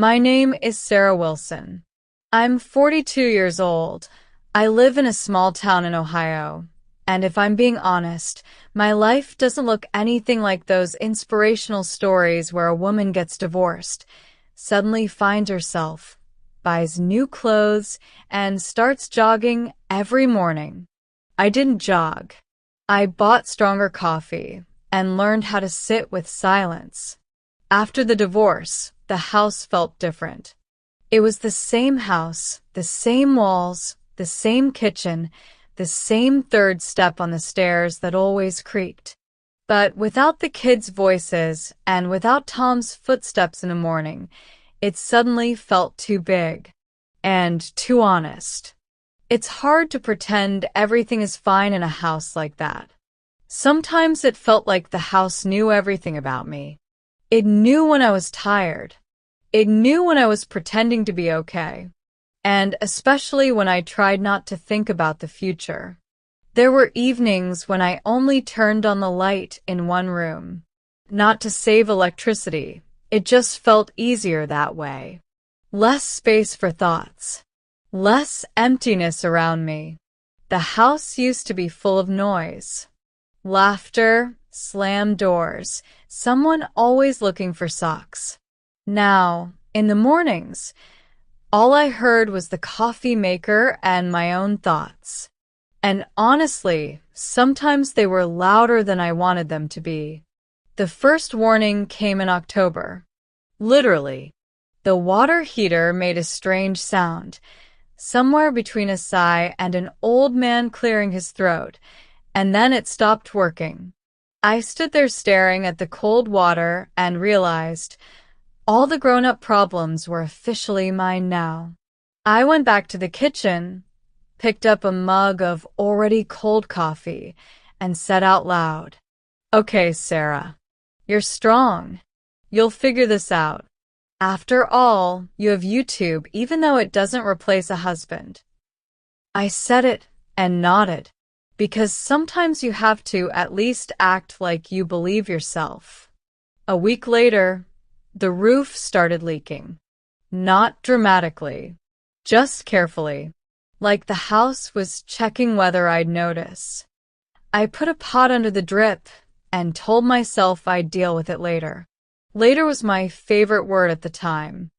My name is Sarah Wilson. I'm 42 years old. I live in a small town in Ohio. And if I'm being honest, my life doesn't look anything like those inspirational stories where a woman gets divorced, suddenly finds herself, buys new clothes, and starts jogging every morning. I didn't jog. I bought stronger coffee and learned how to sit with silence. After the divorce, the house felt different. It was the same house, the same walls, the same kitchen, the same third step on the stairs that always creaked. But without the kids' voices and without Tom's footsteps in the morning, it suddenly felt too big and too honest. It's hard to pretend everything is fine in a house like that. Sometimes it felt like the house knew everything about me. It knew when I was tired. It knew when I was pretending to be okay. And especially when I tried not to think about the future. There were evenings when I only turned on the light in one room. Not to save electricity, it just felt easier that way. Less space for thoughts. Less emptiness around me. The house used to be full of noise. Laughter, slammed doors, someone always looking for socks. Now, in the mornings, all I heard was the coffee maker and my own thoughts. And honestly, sometimes they were louder than I wanted them to be. The first warning came in October. Literally. The water heater made a strange sound, somewhere between a sigh and an old man clearing his throat, and then it stopped working. I stood there staring at the cold water and realized all the grown-up problems were officially mine now. I went back to the kitchen, picked up a mug of already cold coffee, and said out loud, "Okay, Sarah, you're strong. You'll figure this out. After all, you have YouTube, even though it doesn't replace a husband." I said it and nodded, because sometimes you have to at least act like you believe yourself. A week later, the roof started leaking. Not dramatically, just carefully, like the house was checking whether I'd notice. I put a pot under the drip and told myself I'd deal with it later. Later was my favorite word at the time.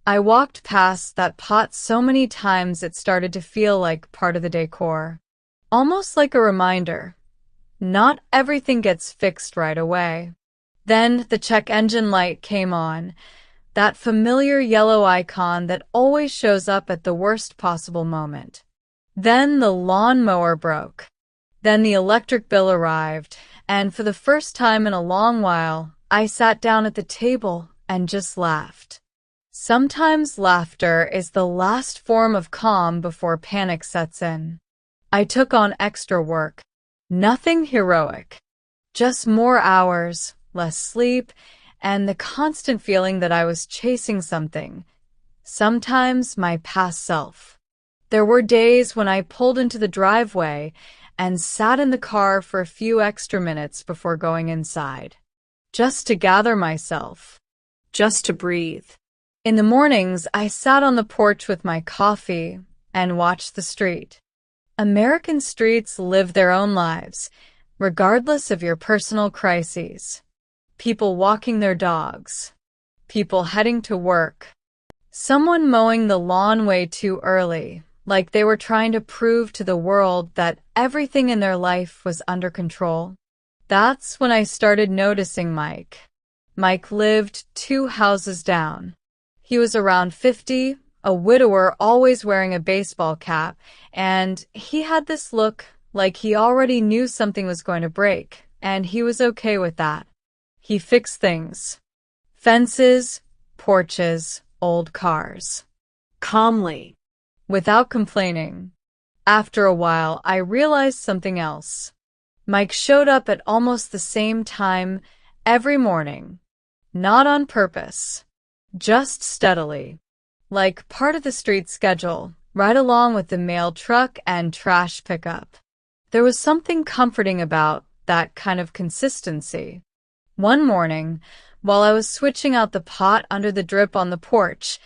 I walked past that pot so many times it started to feel like part of the decor. Almost like a reminder. Not everything gets fixed right away. Then the check engine light came on, that familiar yellow icon that always shows up at the worst possible moment. Then the lawnmower broke. Then the electric bill arrived, and for the first time in a long while, I sat down at the table and just laughed. Sometimes laughter is the last form of calm before panic sets in. I took on extra work. Nothing heroic. Just more hours, less sleep, and the constant feeling that I was chasing something. Sometimes my past self. There were days when I pulled into the driveway and sat in the car for a few extra minutes before going inside. Just to gather myself. Just to breathe. In the mornings, I sat on the porch with my coffee and watched the street. American streets live their own lives, regardless of your personal crises. People walking their dogs. People heading to work. Someone mowing the lawn way too early, like they were trying to prove to the world that everything in their life was under control. That's when I started noticing Mike. Mike lived 2 houses down. He was around 50, a widower always wearing a baseball cap, and he had this look like he already knew something was going to break, and he was okay with that. He fixed things. Fences, porches, old cars. Calmly. Without complaining. After a while, I realized something else. Mike showed up at almost the same time every morning. Not on purpose. Just steadily. Like part of the street schedule, right along with the mail truck and trash pickup. There was something comforting about that kind of consistency. One morning, While I was switching out the pot under the drip on the porch,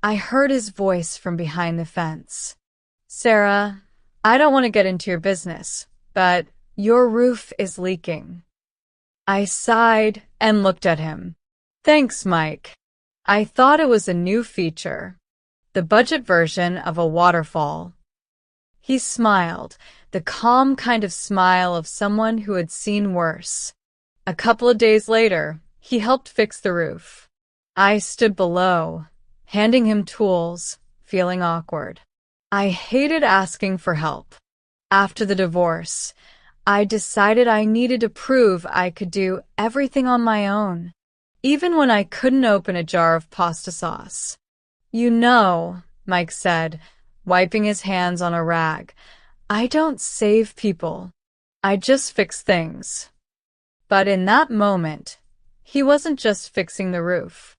I heard his voice from behind the fence. Sarah, I don't want to get into your business, but your roof is leaking. I sighed and looked at him. Thanks, Mike. I thought it was a new feature, the budget version of a waterfall. He smiled, the calm kind of smile of someone who had seen worse. A couple of days later, he helped fix the roof. I stood below, handing him tools, feeling awkward. I hated asking for help. After the divorce, I decided I needed to prove I could do everything on my own, even when I couldn't open a jar of pasta sauce. You know, Mike said, wiping his hands on a rag, I don't save people. I just fix things. But in that moment, he wasn't just fixing the roof.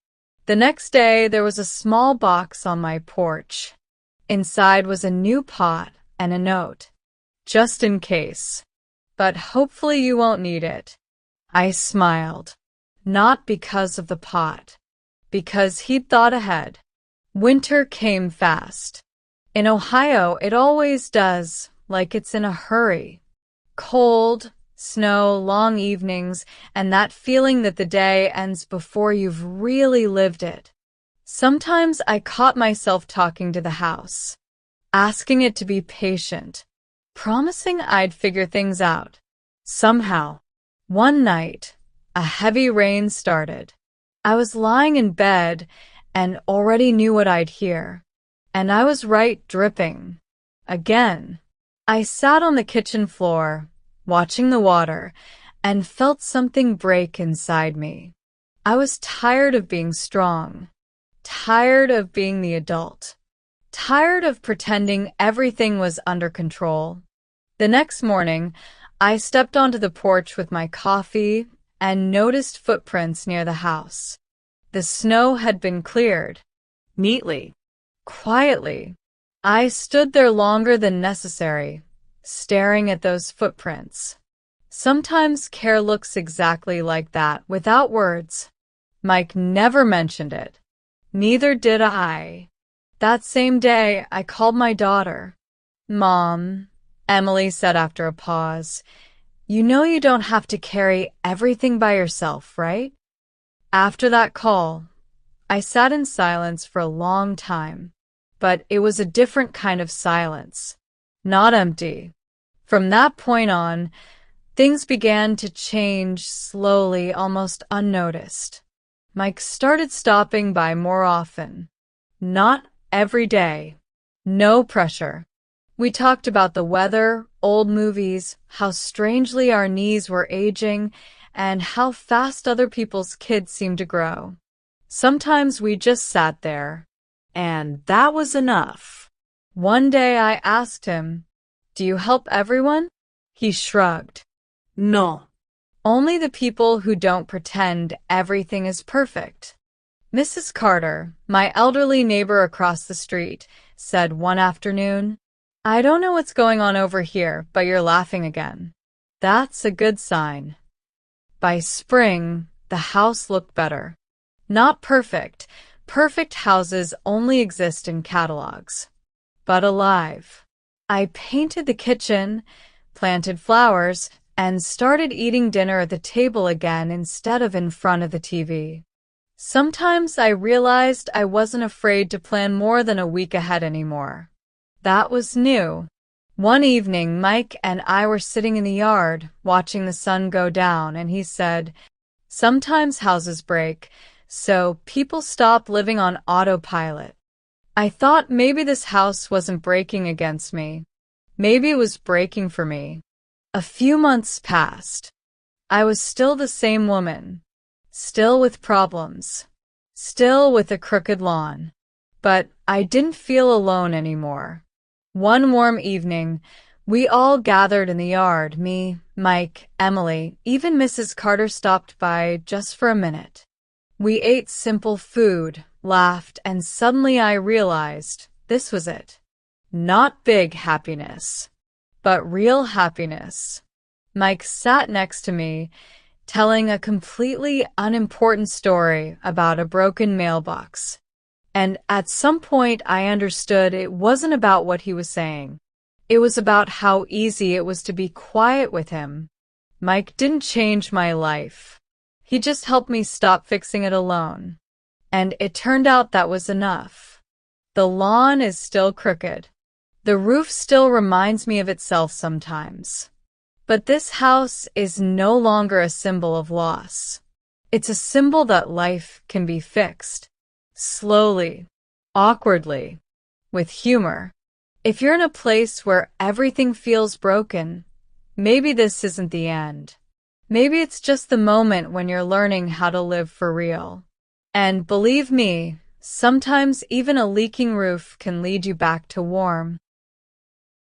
The next day, there was a small box on my porch. Inside was a new pot and a note. Just in case. But hopefully you won't need it. I smiled. Not because of the pot. Because he'd thought ahead. Winter came fast. In Ohio, it always does, like it's in a hurry. Cold, snow, long evenings, and that feeling that the day ends before you've really lived it. Sometimes I caught myself talking to the house, asking it to be patient, promising I'd figure things out. Somehow, one night, a heavy rain started. I was lying in bed and already knew what I'd hear. And I was right, dripping. Again. I sat on the kitchen floor, watching the water, and felt something break inside me. I was tired of being strong. Tired of being the adult. Tired of pretending everything was under control. The next morning, I stepped onto the porch with my coffee and noticed footprints near the house. The snow had been cleared. Neatly. Quietly. I stood there longer than necessary, staring at those footprints. Sometimes care looks exactly like that, without words. Mike never mentioned it. Neither did I. That same day, I called my daughter. Mom, Emily said after a pause, you know you don't have to carry everything by yourself, right? After that call, I sat in silence for a long time, but it was a different kind of silence, not empty. From that point on, things began to change slowly, almost unnoticed. Mike started stopping by more often. Not every day. No pressure. We talked about the weather, old movies, how strangely our knees were aging, and how fast other people's kids seemed to grow. Sometimes we just sat there, and that was enough. One day I asked him, "Do you help everyone?" He shrugged. "No. Only the people who don't pretend everything is perfect." Mrs. Carter, my elderly neighbor across the street, said one afternoon, "I don't know what's going on over here, but you're laughing again. That's a good sign." By spring, the house looked better. Not perfect. Perfect houses only exist in catalogs. But alive. I painted the kitchen, planted flowers, and started eating dinner at the table again instead of in front of the TV. Sometimes I realized I wasn't afraid to plan more than a week ahead anymore. That was new. One evening, Mike and I were sitting in the yard, watching the sun go down, and he said, "Sometimes houses break, so people stop living on autopilot." I thought maybe this house wasn't breaking against me. Maybe it was breaking for me. A few months passed. I was still the same woman. Still with problems. Still with a crooked lawn. But I didn't feel alone anymore. One warm evening, we all gathered in the yard, me, Mike, Emily, even Mrs. Carter stopped by just for a minute. We ate simple food, laughed, and suddenly I realized this was it. Not big happiness, but real happiness. Mike sat next to me, telling a completely unimportant story about a broken mailbox. And at some point, I understood it wasn't about what he was saying. It was about how easy it was to be quiet with him. Mike didn't change my life. He just helped me stop fixing it alone. And it turned out that was enough. The lawn is still crooked. The roof still reminds me of itself sometimes. But this house is no longer a symbol of loss. It's a symbol that life can be fixed. Slowly, awkwardly, with humor. If you're in a place where everything feels broken, maybe this isn't the end. Maybe it's just the moment when you're learning how to live for real. And believe me, sometimes even a leaking roof can lead you back to warm.